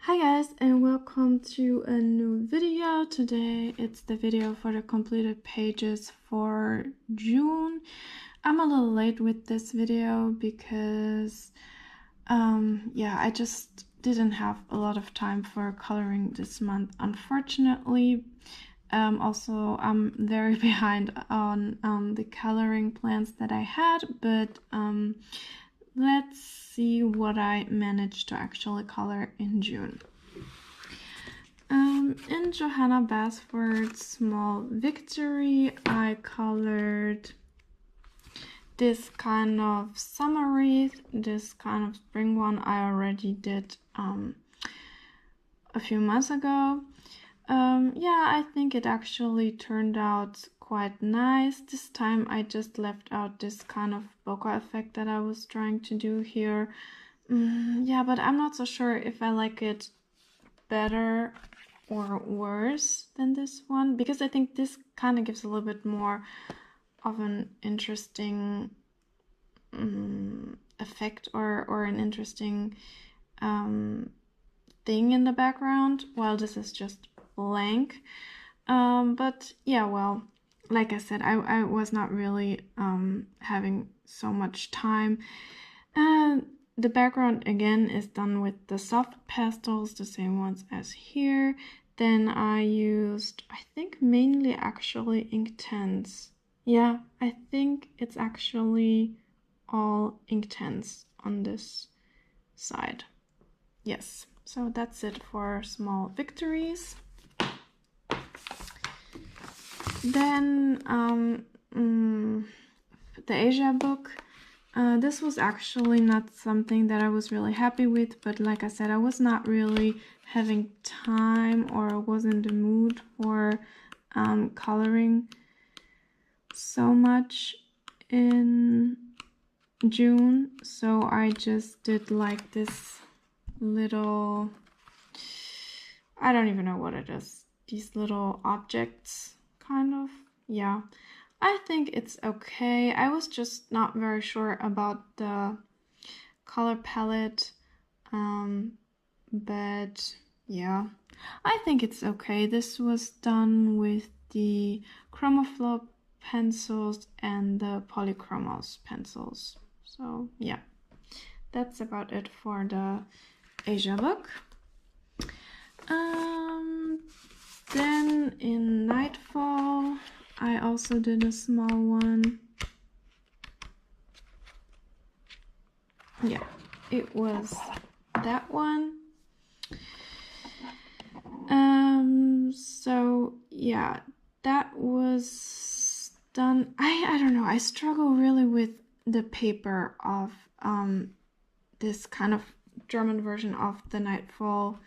Hi guys, and welcome to a new video. Today it's the video for the completed pages for June. I'm a little late with this video because I just didn't have a lot of time for coloring this month, unfortunately. Also, I'm very behind on the coloring plans that I had, but let's see what I managed to actually color in June. In Johanna Basford's Small Victory, I colored this kind of summer wreath, this kind of spring one I already did a few months ago. I think it actually turned out quite nice. This time I just left out this kind of bokeh effect that I was trying to do here. But I'm not so sure if I like it better or worse than this one, because I think this kind of gives a little bit more of an interesting effect or an interesting thing in the background, while this is just blank. But yeah, well, like I said, I was not really having so much time. The background again is done with the soft pastels, the same ones as here. Then I used, I think, mainly actually Inktense. Yeah, I think it's actually all Inktense on this side. Yes, so that's it for Small Victories. Then the Asia book. This was actually not something that I was really happy with, but like I said, I was not really having time or was in the mood for coloring so much in June, so I just did like this little, I don't even know what it is, these little objects kind of. Yeah, I think it's okay. I was just not very sure about the color palette, but yeah, I think it's okay. This was done with the Chromaflow pencils and the Polychromos pencils. So yeah, that's about it for the Asia book. Then in Nightfall, I also did a small one. Yeah, it was that one. So yeah, that was done. I don't know, I struggle really with the paper of this kind of German version of the Nightfall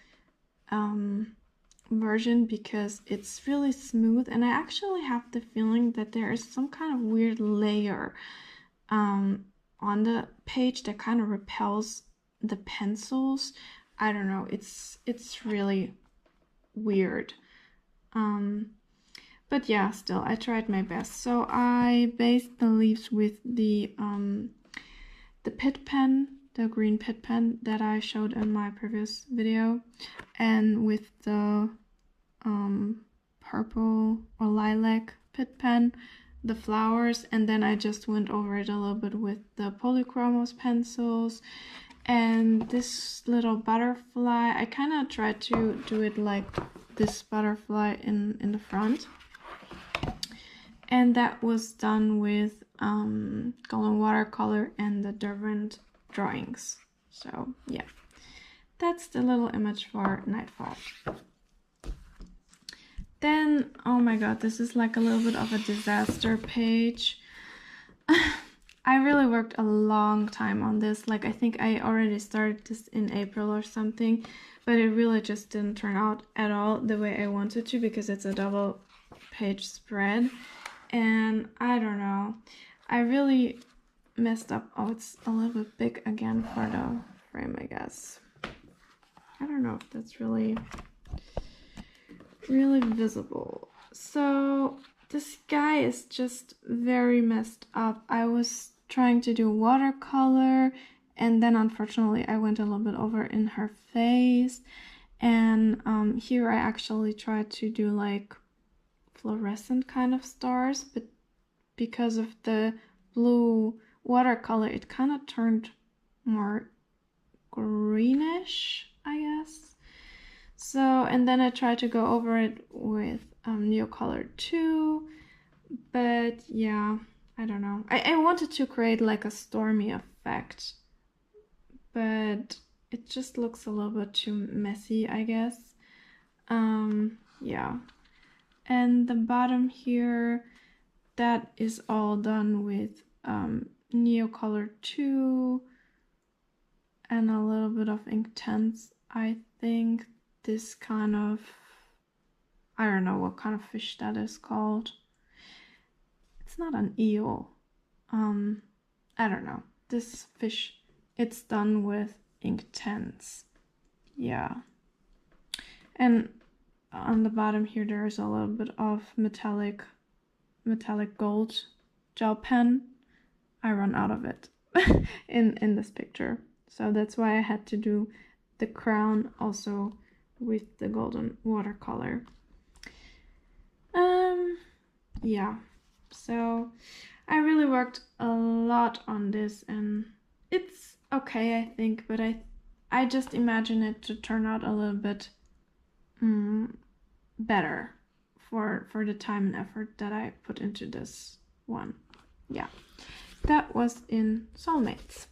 version, because it's really smooth, and I actually have the feeling that there is some kind of weird layer on the page that kind of repels the pencils. I don't know, it's really weird. But yeah, still, I tried my best. So I based the leaves with the Pitt pen, the green Pitt pen that I showed in my previous video, and with the purple or lilac Pitt pen, the flowers, and then I just went over it a little bit with the Polychromos pencils. And this little butterfly, I kind of tried to do it like this butterfly in the front, and that was done with Golden Watercolor and the Derwent drawings. So yeah, that's the little image for Nightfall. Then, oh my god, this is like a little bit of a disaster page. I really worked a long time on this. Like, I think I already started this in April or something, but it really just didn't turn out at all the way I wanted to, because it's a double page spread, and I don't know, I really messed up. Oh, it's a little bit big again for the frame, I guess. I don't know if that's really visible. So the sky is just very messed up. I was trying to do watercolor, and then unfortunately I went a little bit over in her face, And here I actually tried to do like fluorescent kind of stars, but because of the blue watercolor, it kind of turned more greenish, I guess. So, and then I tried to go over it with Neocolor 2, but yeah, I don't know. I wanted to create like a stormy effect, but it just looks a little bit too messy, I guess. Yeah. And the bottom here, that is all done with Neocolor 2 and a little bit of Inktense. I think this kind of, I don't know what kind of fish that is called. It's not an eel. I don't know. This fish, it's done with Inktense. Yeah. And on the bottom here, there's a little bit of metallic gold gel pen. I run out of it in this picture. So that's why I had to do the crown also with the golden watercolor. Yeah, so I really worked a lot on this, and it's okay, I think, but I just imagine it to turn out a little bit better for the time and effort that I put into this one. Yeah, that was in Soulmates.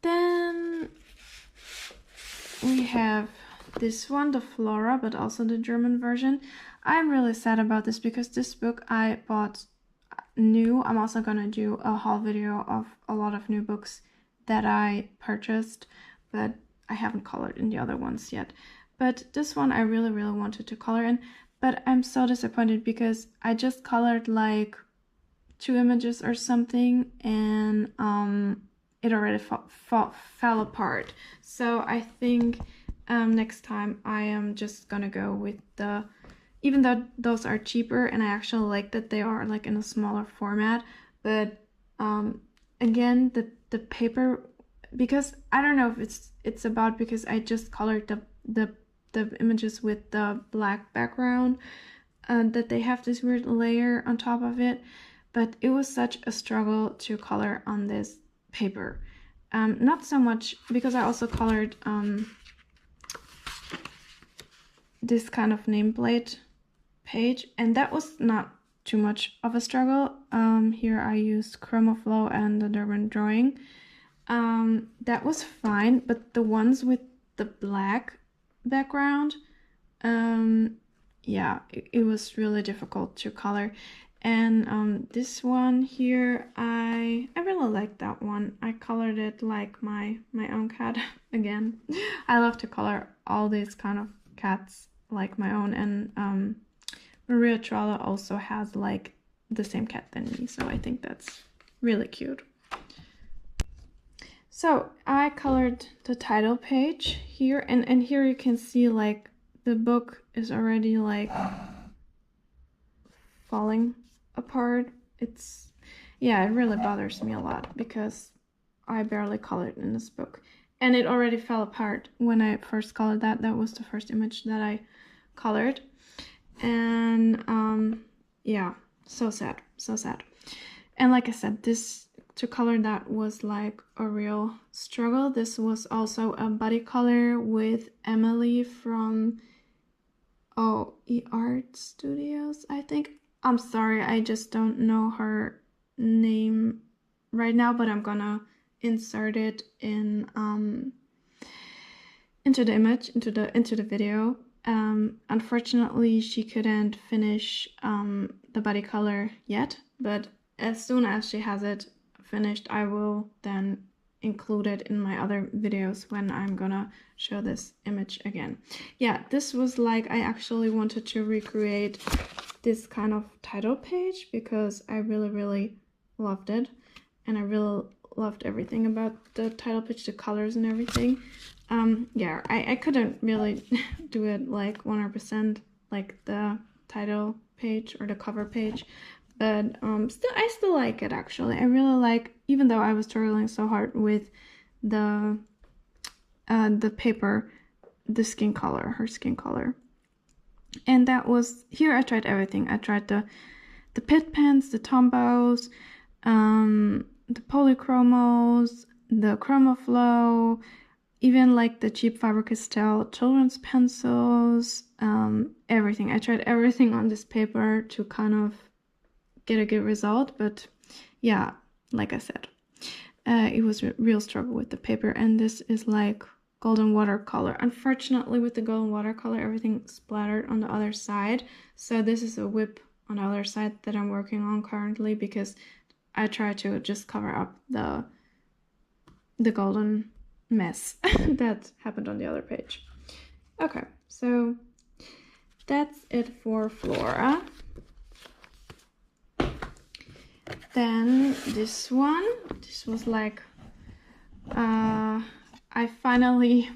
Then we have this one, the Flora, but also the German version. I'm really sad about this because this book I bought new. I'm also gonna do a haul video of a lot of new books that I purchased, but I haven't colored in the other ones yet. But this one I really wanted to color in, but I'm so disappointed because I just colored like 2 images or something, and it already fell apart. So I think next time I am just gonna go with the, even though those are cheaper and I actually like that they are like in a smaller format, but again, the paper, because I don't know if it's about because I just colored the images with the black background, that they have this weird layer on top of it, but it was such a struggle to color on this paper. Not so much because I also colored this kind of nameplate page, and that was not too much of a struggle. Here I used ChromaFlow and the Derwent Drawing. That was fine, but the ones with the black background, yeah, it was really difficult to color. And this one here, I really like that one. I colored it like my own cat again. I love to color all these kind of cats like my own, and Maria Tralla also has like the same cat than me, so I think that's really cute. So I colored the title page here, and here you can see like the book is already like falling apart. It's, yeah, it really bothers me a lot because I barely colored in this book, and it already fell apart when I first colored that. That was the first image that I colored, and yeah, so sad. And like I said, this to color that was like a real struggle. This was also a body color with Emily from Art Studios, I think. I'm sorry, I just don't know her name right now, but I'm gonna insert it in into the image, into the video. Unfortunately, she couldn't finish the body color yet, but as soon as she has it finished, I will then include it in my other videos when I'm gonna show this image again. Yeah, this was like, I actually wanted to recreate this kind of title page because I really loved it, and I really loved everything about the title page, the colors and everything. Yeah, I couldn't really do it like 100% like the title page or the cover page, but I still like it actually. I really like, even though I was struggling so hard with the paper, the skin color, her skin color. And that was, here I tried everything. I tried the Pitt pens, the Tombows, the Polychromos, the Chromaflow, even like the cheap Faber-Castell children's pencils, everything. I tried everything on this paper to kind of get a good result, but yeah, like I said, it was a real struggle with the paper. And this is like golden watercolor. Unfortunately, with the golden watercolor, everything splattered on the other side. So this is a whip on the other side that I'm working on currently, because I try to just cover up the golden mess that happened on the other page. Okay, so that's it for Flora. Then this one, this was like, I finally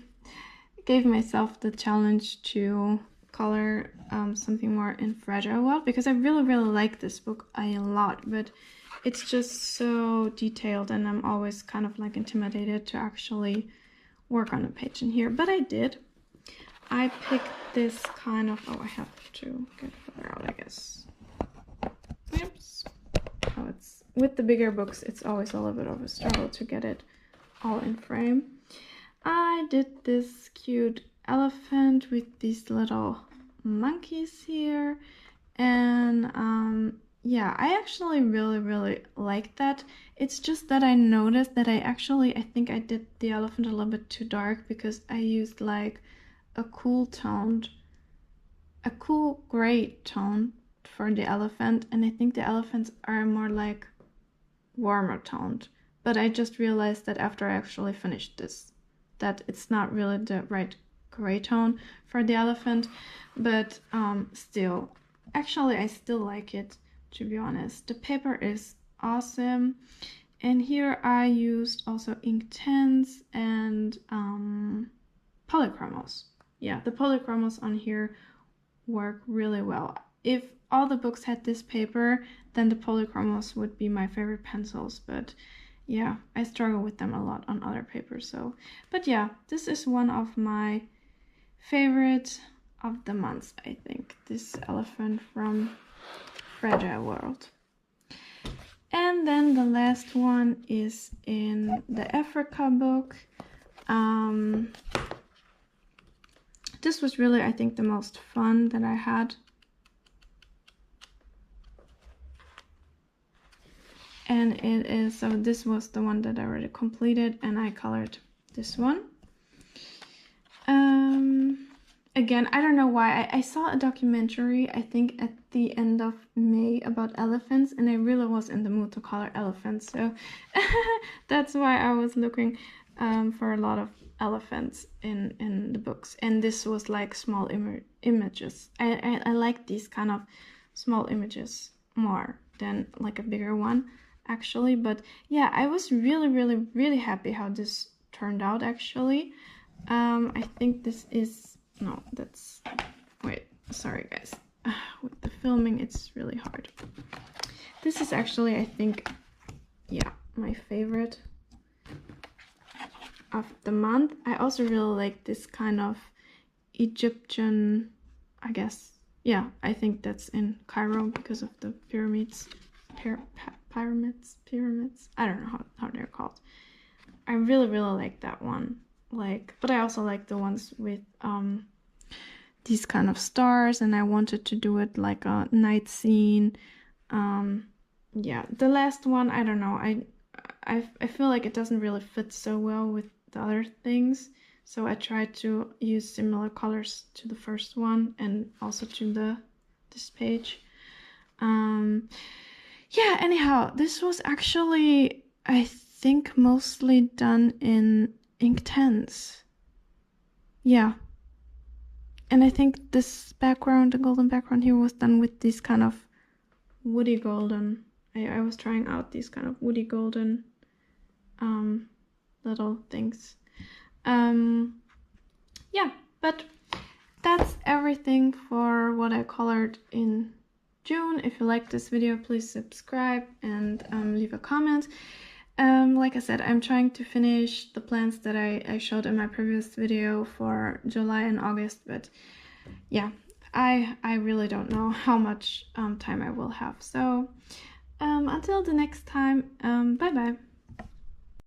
gave myself the challenge to color something more in Fragile World, because I really like this book a lot, but it's just so detailed and I'm always kind of like intimidated to actually work on a page in here, but I did. I picked this kind of, oh, I have to get further out, I guess. Oops. Oh, it's, with the bigger books, it's always a little bit of a struggle to get it all in frame. I did this cute elephant with these little monkeys here, and yeah, I actually really like that. It's just that I noticed that I think I did the elephant a little bit too dark, because I used like a cool gray tone for the elephant, and I think the elephants are more like warmer toned. But I just realized that after I actually finished this, that it's not really the right gray tone for the elephant, but still, actually I still like it, to be honest. The paper is awesome, and here I used also Inktense and Polychromos. Yeah, the Polychromos on here work really well. If all the books had this paper, then the Polychromos would be my favorite pencils, but yeah, I struggle with them a lot on other papers. So, but yeah, this is one of my favorite of the month, I think, this elephant from Fragile World. And then the last one is in the Africa book. This was really, I think, the most fun that I had. And it is, so this was the one that I already completed, and I colored this one. Again, I don't know why. I saw a documentary, I think at the end of May, about elephants, and I really was in the mood to color elephants. So that's why I was looking for a lot of elephants in the books. And this was like small images. I like these kind of small images more than like a bigger one, actually. But yeah, I was really happy how this turned out, actually. I think this is, no, that's, wait, sorry guys, with the filming it's really hard. This is actually, I think, yeah, my favorite of the month. I also really like this kind of Egyptian, I guess, yeah, I think that's in Cairo because of the pyramids, pyramids, I don't know how they're called. I really like that one. Like, but I also like the ones with these kind of stars, and I wanted to do it like a night scene. Yeah, the last one, I don't know, I feel like it doesn't really fit so well with the other things, so I tried to use similar colors to the first one and also to this page. Yeah, anyhow, this was actually, I think, mostly done in Inktense. Yeah. And I think this background, the golden background here, was done with this kind of woody golden. I was trying out these kind of woody golden little things. Yeah, but that's everything for what I colored in June. If you like this video, please subscribe and leave a comment. Like I said, I'm trying to finish the plans that I showed in my previous video for July and August, but yeah, I really don't know how much time I will have. So until the next time, bye bye.